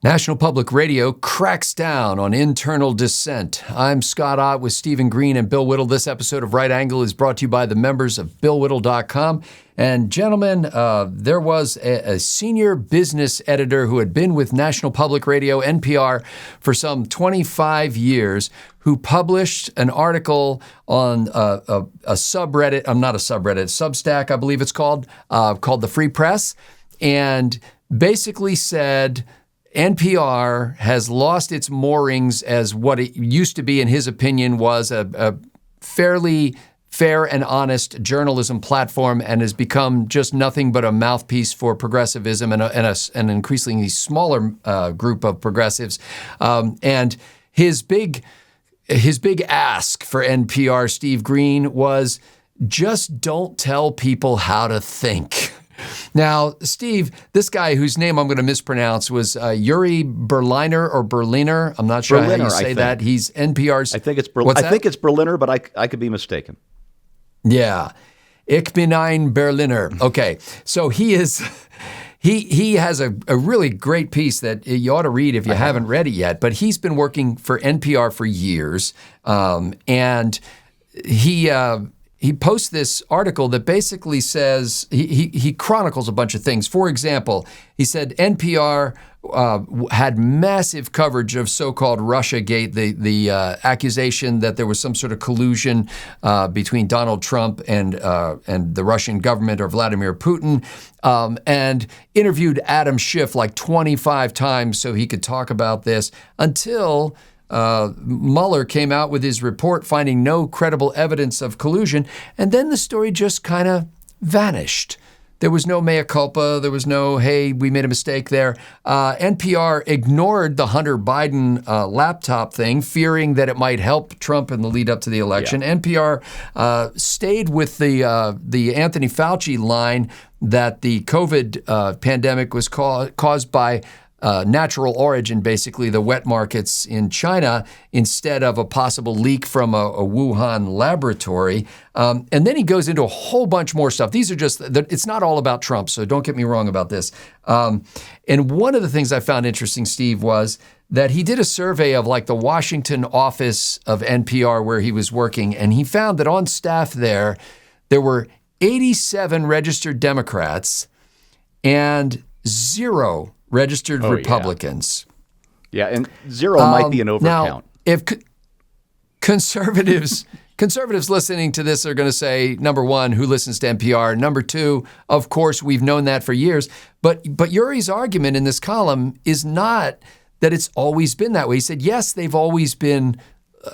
National Public Radio cracks down on internal dissent. I'm Scott Ott with Stephen Green and Bill Whittle. This episode of Right Angle is brought to you by the members of BillWhittle.com. And gentlemen, there was a senior business editor who had been with National Public Radio, NPR, for some 25 years, who published an article on a subreddit, not a subreddit, Substack, I believe it's called The Free Press, and basically said NPR has lost its moorings as what it used to be, in his opinion, was a fairly fair and honest journalism platform, and has become just nothing but a mouthpiece for progressivism and an increasingly smaller group of progressives. And his big ask for NPR, Steve Green, was just don't tell people how to think. Now, Steve, this guy whose name I'm going to mispronounce was Yuri Berliner or Berliner. I'm not sure how you say that. He's NPR's. I think it's I think it's Berliner, but I could be mistaken. Yeah, ich bin ein Berliner. Okay, so he is. He has a really great piece that you ought to read if you haven't read it yet. But he's been working for NPR for years, and he posts this article that basically says, he chronicles a bunch of things. For example, he said NPR had massive coverage of so-called Russiagate, the accusation that there was some sort of collusion between Donald Trump and the Russian government or Vladimir Putin, and interviewed Adam Schiff like 25 times so he could talk about this until Mueller came out with his report finding no credible evidence of collusion, and then the story just kind of vanished. There was no mea culpa. There was no, hey, we made a mistake there. NPR ignored the Hunter Biden laptop thing, fearing that it might help Trump in the lead up to the election. Yeah. NPR stayed with the Anthony Fauci line that the COVID pandemic was caused by natural origin, basically the wet markets in China, instead of a possible leak from a Wuhan laboratory. And then he goes into a whole bunch more stuff. These are just, it's not all about Trump, so don't get me wrong about this. And one of the things I found interesting, Steve, was that he did a survey of like the Washington office of NPR where he was working, and he found that on staff there were 87 registered Democrats and 0 registered Republicans. Yeah, and 0 might be an overcount. Now, if conservatives listening to this are going to say, number one, who listens to NPR? Number two, of course, we've known that for years. But Yuri's argument in this column is not that it's always been that way. He said, yes, they've always been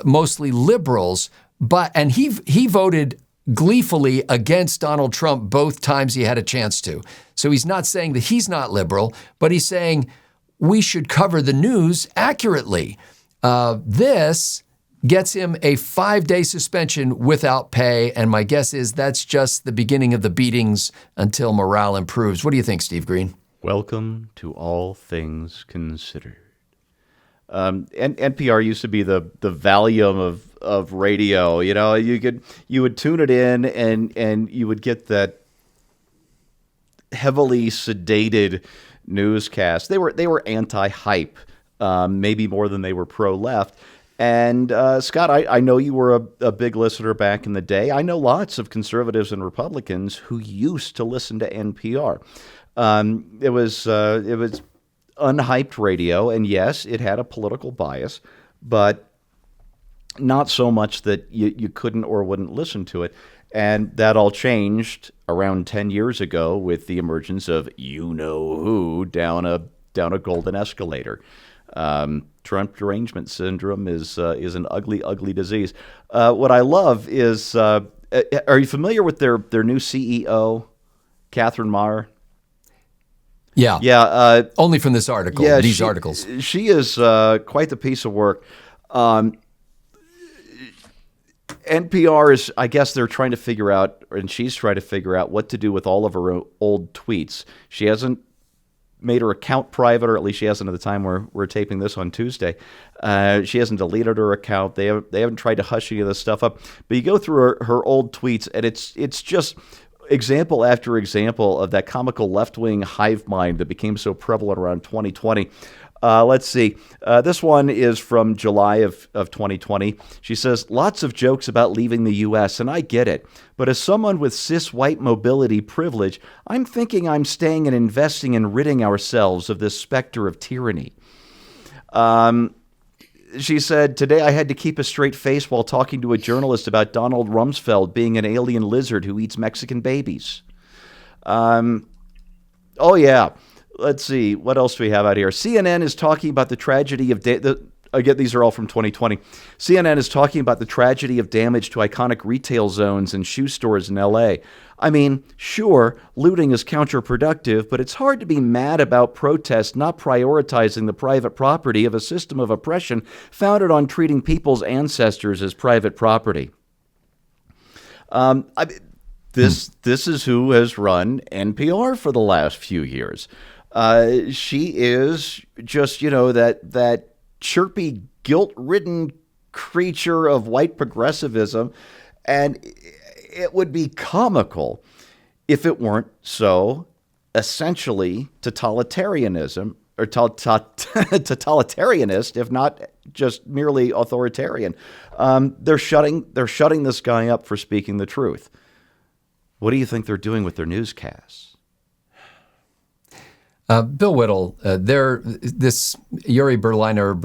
mostly liberals, and he voted gleefully against Donald Trump both times he had a chance to. So he's not saying that he's not liberal, but he's saying we should cover the news accurately. This gets him a 5-day suspension without pay, and my guess is that's just the beginning of the beatings until morale improves. What do you think, Steve Green? Welcome to All Things Considered. NPR used to be the Valium of radio. You know, you would tune it in and you would get that heavily sedated newscast. They were anti-hype, maybe more than they were pro-left. And Scott, I know you were a big listener back in the day. I know lots of conservatives and Republicans who used to listen to NPR. It was unhyped radio, and yes, it had a political bias, but not so much that you couldn't or wouldn't listen to it. And that all changed around 10 years ago with the emergence of you-know-who down a golden escalator. Trump derangement syndrome is an ugly, ugly disease. What I love is, are you familiar with their new CEO, Catherine Maher? Yeah. Only from this article, these articles. She is quite the piece of work. NPR is, I guess they're trying to figure out, and she's trying to figure out what to do with all of her old tweets. She hasn't made her account private, or at least she hasn't at the time we're taping this on Tuesday. She hasn't deleted her account. They haven't tried to hush any of this stuff up. But you go through her old tweets, and it's just example after example of that comical left-wing hive mind that became so prevalent around 2020. Let's see. This one is from July of 2020. She says, lots of jokes about leaving the U.S., and I get it. But as someone with cis white mobility privilege, I'm thinking I'm staying and investing in ridding ourselves of this specter of tyranny. She said, today I had to keep a straight face while talking to a journalist about Donald Rumsfeld being an alien lizard who eats Mexican babies. Oh, yeah. Let's see. What else do we have out here? CNN is talking about the tragedy of... Again, these are all from 2020. CNN is talking about the tragedy of damage to iconic retail zones and shoe stores in L.A. I mean, sure, looting is counterproductive, but it's hard to be mad about protests not prioritizing the private property of a system of oppression founded on treating people's ancestors as private property. This is who has run NPR for the last few years. She is just, that chirpy, guilt-ridden creature of white progressivism, and it would be comical if it weren't so essentially totalitarianism, or totalitarianist, if not just merely authoritarian. They're shutting this guy up for speaking the truth. What do you think they're doing with their newscasts? Bill Whittle, this Yuri Berliner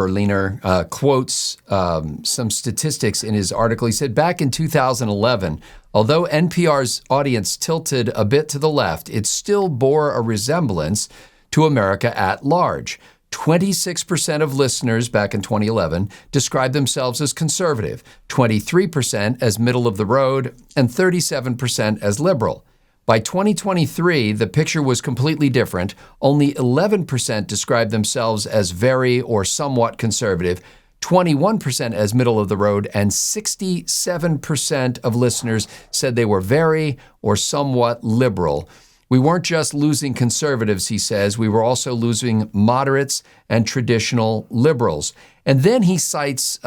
quotes some statistics in his article. He said, back in 2011, although NPR's audience tilted a bit to the left, it still bore a resemblance to America at large. 26% of listeners back in 2011 described themselves as conservative, 23% as middle of the road, and 37% as liberal. By 2023, the picture was completely different. Only 11% described themselves as very or somewhat conservative, 21% as middle of the road, and 67% of listeners said they were very or somewhat liberal. We weren't just losing conservatives, he says. We were also losing moderates and traditional liberals. And then he cites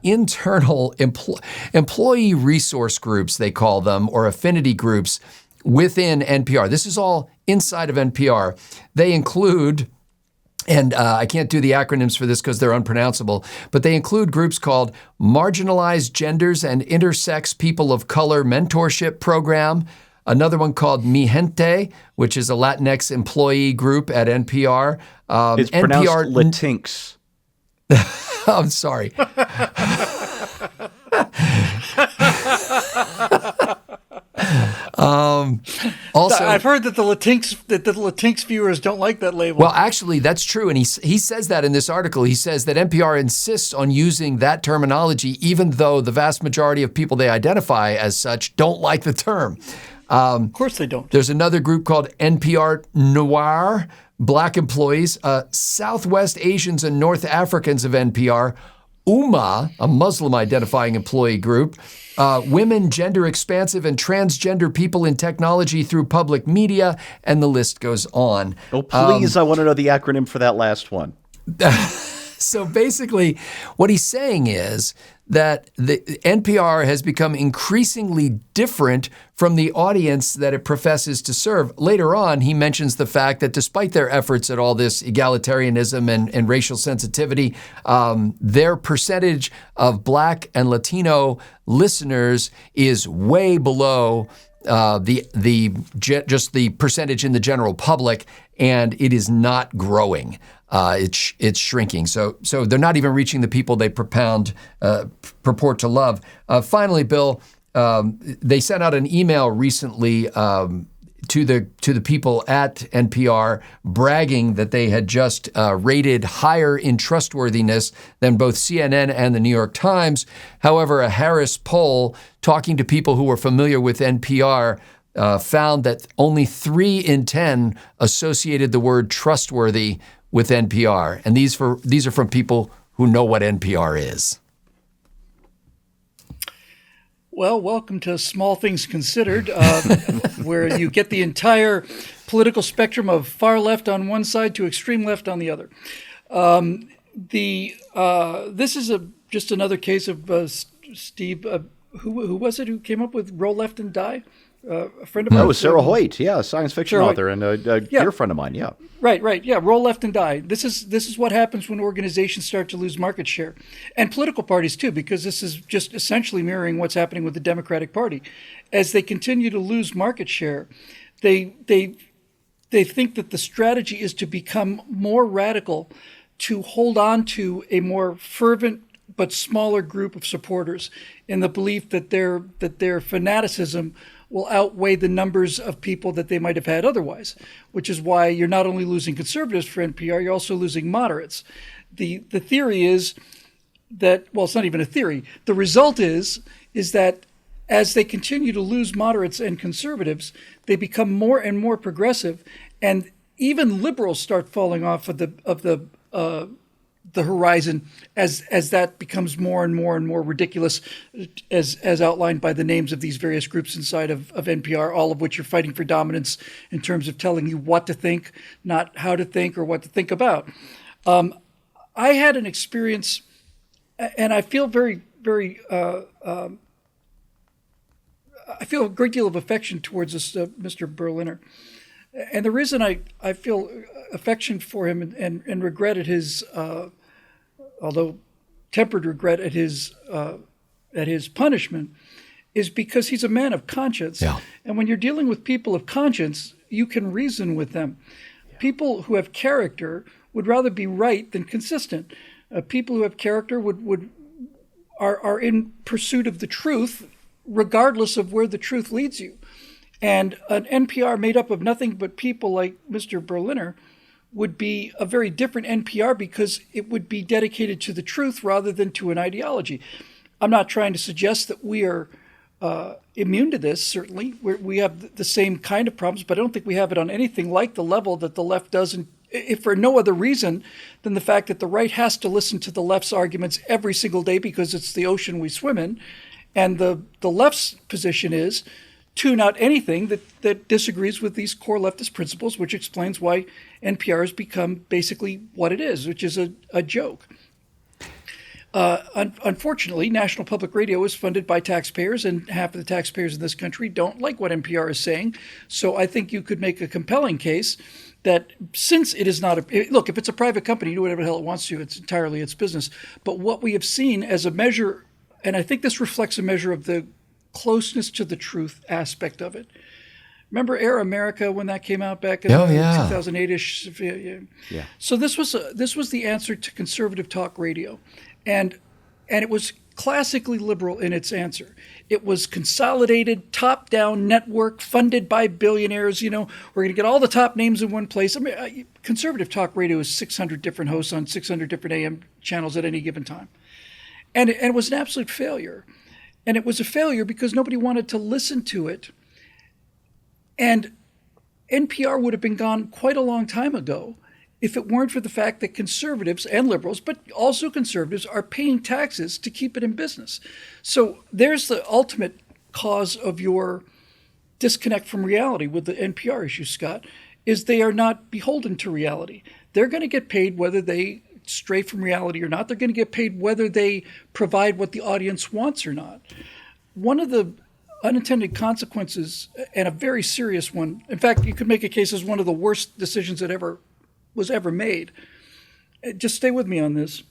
internal employee resource groups, they call them, or affinity groups within NPR. This is all inside of NPR. They include, and I can't do the acronyms for this because they're unpronounceable, but they include groups called Marginalized Genders and Intersex People of Color Mentorship Program, another one called Mi Gente, which is a Latinx employee group at NPR. It's pronounced Latinx. I'm sorry. Also, I've heard that the Latinx viewers don't like that label. Well, actually, that's true, and he says that in this article. He says that NPR insists on using that terminology, even though the vast majority of people they identify as such don't like the term. Of course they don't. There's another group called NPR Noir, Black employees, Southwest Asians and North Africans of NPR, UMA, a Muslim-identifying employee group, women, gender expansive, and transgender people in technology through public media, and the list goes on. Oh, please, I want to know the acronym for that last one. So basically, what he's saying is that the NPR has become increasingly different from the audience that it professes to serve. Later on, he mentions the fact that despite their efforts at all this egalitarianism and racial sensitivity, their percentage of Black and Latino listeners is way below just the percentage in the general public, and it is not growing. It's shrinking. So they're not even reaching the people they purport to love. Finally, Bill, they sent out an email recently to the people at NPR bragging that they had just rated higher in trustworthiness than both CNN and the New York Times. However, a Harris poll talking to people who were familiar with NPR found that only 3 in 10 associated the word trustworthy with NPR. And these are from people who know what NPR is. Well, welcome to Small Things Considered, where you get the entire political spectrum of far left on one side to extreme left on the other. This is just another case of Steve. Who was it who came up with "Roll Left and Die"? a friend of mine. Oh, Sarah Hoyt, yeah, science fiction Sarah author and a dear friend of mine, yeah. Right. Yeah, roll left and die. This is what happens when organizations start to lose market share, and political parties too, because this is just essentially mirroring what's happening with the Democratic Party. As they continue to lose market share, they think that the strategy is to become more radical, to hold on to a more fervent but smaller group of supporters, in the belief that their fanaticism will outweigh the numbers of people that they might have had otherwise, which is why you're not only losing conservatives for NPR, you're also losing moderates. The theory is that, well, it's not even a theory. The result is that as they continue to lose moderates and conservatives, they become more and more progressive, and even liberals start falling off of the horizon as that becomes more and more ridiculous, as outlined by the names of these various groups inside of NPR, all of which are fighting for dominance in terms of telling you what to think, not how to think or what to think about. I had an experience, and I feel I feel a great deal of affection towards this Mr. Berliner. And the reason I feel affection for him and regret at his, although tempered regret at his punishment, is because he's a man of conscience. Yeah. And when you're dealing with people of conscience, you can reason with them. Yeah. People who have character would rather be right than consistent. People who have character are in pursuit of the truth, regardless of where the truth leads you. And an NPR made up of nothing but people like Mr. Berliner would be a very different NPR, because it would be dedicated to the truth rather than to an ideology. I'm not trying to suggest that we are immune to this. Certainly, we have the same kind of problems, but I don't think we have it on anything like the level that the left does, if for no other reason than the fact that the right has to listen to the left's arguments every single day because it's the ocean we swim in. And the left's position is tune out anything that disagrees with these core leftist principles, which explains why NPR has become basically what it is, which is a joke. Unfortunately, National Public Radio is funded by taxpayers, and half of the taxpayers in this country don't like what NPR is saying. So I think you could make a compelling case that since it is not look, if it's a private company, do whatever the hell it wants to, it's entirely its business. But what we have seen as a measure, and I think this reflects a measure of the closeness to the truth aspect of it. Remember Air America when that came out back in 2008-ish? Yeah. So this was the answer to conservative talk radio. And it was classically liberal in its answer. It was consolidated, top-down network funded by billionaires. You know, we're going to get all the top names in one place. I mean, conservative talk radio is 600 different hosts on 600 different AM channels at any given time. And it was an absolute failure. And it was a failure because nobody wanted to listen to it. And NPR would have been gone quite a long time ago if it weren't for the fact that conservatives and liberals, but also conservatives, are paying taxes to keep it in business. So there's the ultimate cause of your disconnect from reality with the NPR issue, Scott, is they are not beholden to reality. They're going to get paid whether they stray from reality or not. They're going to get paid whether they provide what the audience wants or not. One of the unintended consequences, and a very serious one, in fact, you could make a case as one of the worst decisions that was ever made. Just stay with me on this.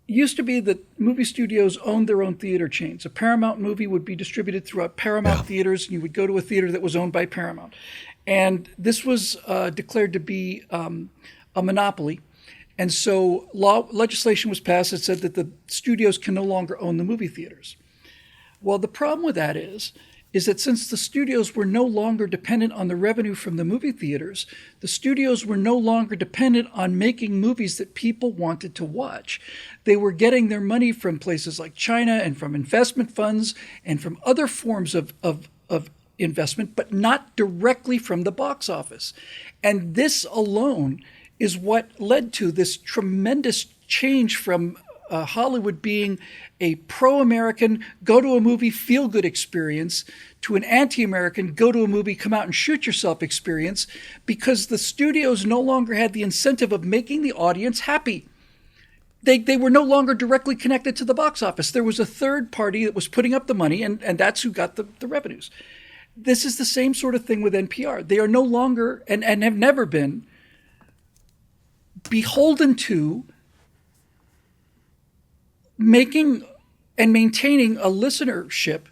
It used to be that movie studios owned their own theater chains. A Paramount movie would be distributed throughout Paramount theaters, and you would go to a theater that was owned by Paramount. And this was declared to be a monopoly. And so legislation was passed that said that the studios can no longer own the movie theaters. Well, the problem with that is that since the studios were no longer dependent on the revenue from the movie theaters, the studios were no longer dependent on making movies that people wanted to watch. They were getting their money from places like China and from investment funds and from other forms of investment, but not directly from the box office. And this alone is what led to this tremendous change from Hollywood being a pro-American, go to a movie, feel-good experience, to an anti-American, go to a movie, come out and shoot yourself experience, because the studios no longer had the incentive of making the audience happy. they were no longer directly connected to the box office. There was a third party that was putting up the money, and that's who got the revenues. This is the same sort of thing with NPR. They are no longer, and have never been, beholden to making and maintaining a listenership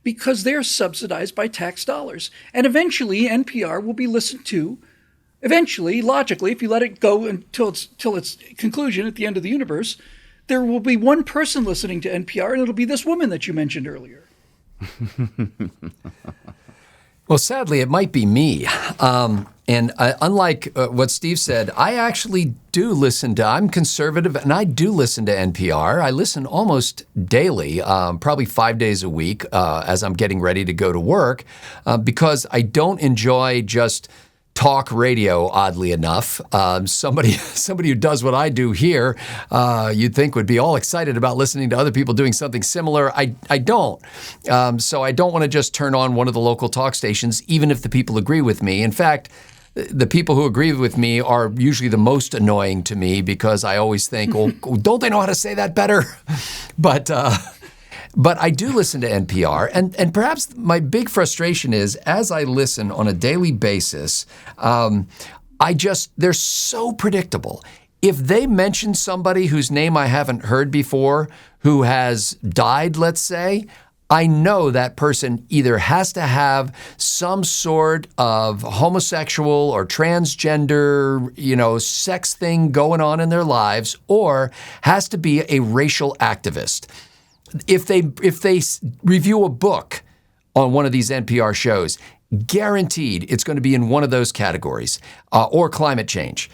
because they're subsidized by tax dollars. And eventually NPR will be listened to. Eventually, logically, if you let it go until its conclusion at the end of the universe, there will be one person listening to NPR, and it'll be this woman that you mentioned earlier. Well, sadly, it might be me. Unlike what Steve said, I actually do listen to, I'm conservative, and I do listen to NPR. I listen almost daily, probably 5 days a week as I'm getting ready to go to work, because I don't enjoy just talk radio, oddly enough. Somebody who does what I do here, you'd think would be all excited about listening to other people doing something similar. I don't. So I don't want to just turn on one of the local talk stations, even if the people agree with me. In fact, the people who agree with me are usually the most annoying to me because I always think, well, don't they know how to say that better? But I do listen to NPR, and perhaps my big frustration is, as I listen on a daily basis, they're so predictable. If they mention somebody whose name I haven't heard before, who has died, let's say, I know that person either has to have some sort of homosexual or transgender, sex thing going on in their lives, or has to be a racial activist. If they review a book on one of these NPR shows, guaranteed it's going to be in one of those categories, or climate change.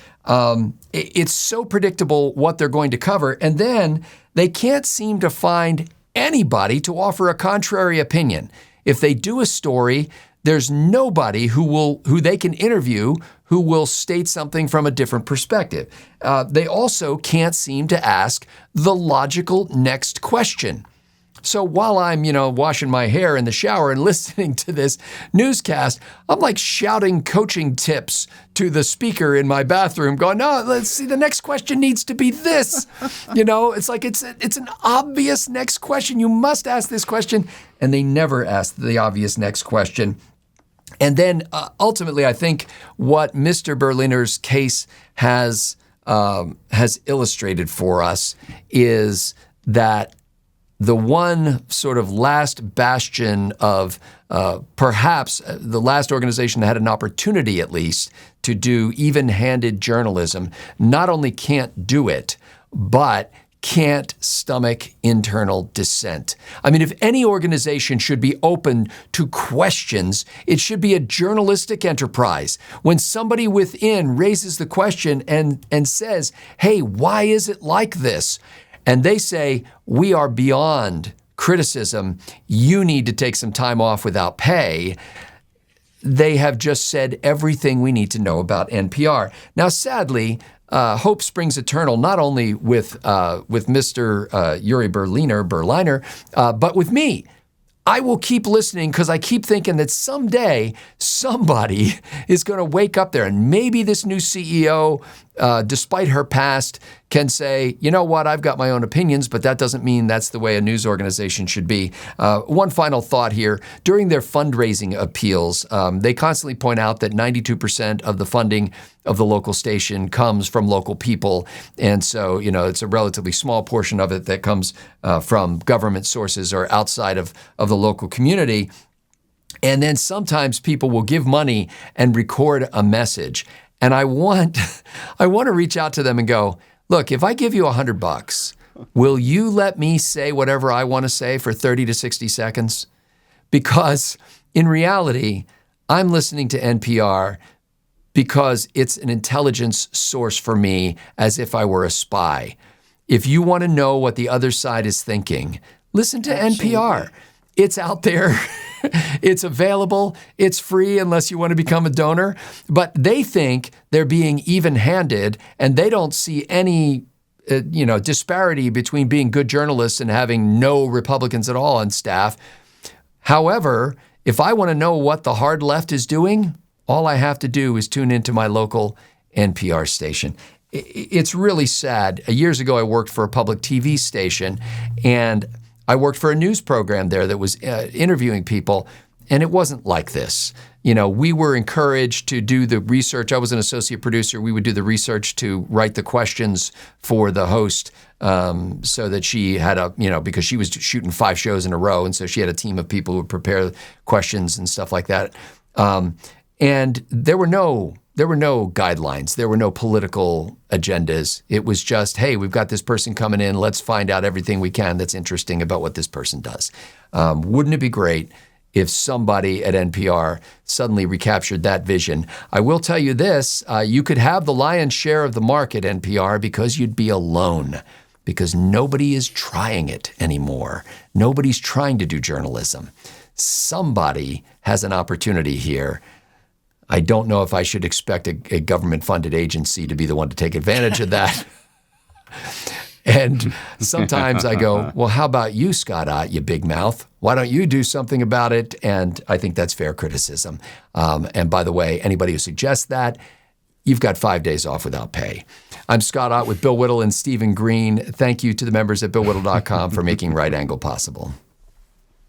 It's so predictable what they're going to cover, and then they can't seem to find anybody to offer a contrary opinion. If they do a story, there's nobody who they can interview who will state something from a different perspective. They also can't seem to ask the logical next question. So while I'm, washing my hair in the shower and listening to this newscast, I'm like shouting coaching tips to the speaker in my bathroom going, no, let's see, the next question needs to be this. It's like it's an obvious next question. You must ask this question. And they never ask the obvious next question. And then ultimately, I think what Mr. Berliner's case has illustrated for us is that the one sort of last bastion of perhaps the last organization that had an opportunity at least to do even-handed journalism not only can't do it, but can't stomach internal dissent. I mean, if any organization should be open to questions, it should be a journalistic enterprise. When somebody within raises the question and says, hey, why is it like this? And they say, we are beyond criticism. You need to take some time off without pay. They have just said everything we need to know about NPR. Now, sadly, hope springs eternal, not only with Mr. Yuri Berliner, but with me. I will keep listening because I keep thinking that someday somebody is going to wake up there, and maybe this new CEO, despite her past, can say, you know what, I've got my own opinions, but that doesn't mean that's the way a news organization should be. One final thought here. During their fundraising appeals, they constantly point out that 92% of the funding of the local station comes from local people. And so, it's a relatively small portion of it that comes from government sources or outside of the local community. And then sometimes people will give money and record a message. And I want to reach out to them and go, look, if I give you $100, will you let me say whatever I want to say for 30 to 60 seconds? Because in reality, I'm listening to NPR because it's an intelligence source for me, as if I were a spy. If you want to know what the other side is thinking, listen to NPR. It's out there. It's available. It's free unless you want to become a donor. But they think they're being even-handed, and they don't see any disparity between being good journalists and having no Republicans at all on staff. However, if I want to know what the hard left is doing, all I have to do is tune into my local NPR station. it's really sad. Years ago, I worked for a public TV station, and I worked for a news program there that was interviewing people, and it wasn't like this. We were encouraged to do the research. I was an associate producer. We would do the research to write the questions for the host so that she had because she was shooting 5 shows in a row, and so she had a team of people who would prepare questions and stuff like that. And there were no guidelines. There were no political agendas. It was just, hey, we've got this person coming in. Let's find out everything we can that's interesting about what this person does. Wouldn't it be great if somebody at NPR suddenly recaptured that vision? I will tell you this, you could have the lion's share of the market, NPR, because you'd be alone, because nobody is trying it anymore. Nobody's trying to do journalism. Somebody has an opportunity here. I don't know if I should expect a government-funded agency to be the one to take advantage of that. And sometimes I go, well, how about you, Scott Ott, you big mouth? Why don't you do something about it? And I think that's fair criticism. And by the way, anybody who suggests that, you've got 5 days off without pay. I'm Scott Ott with Bill Whittle and Stephen Green. Thank you to the members at BillWhittle.com for making Right Angle possible.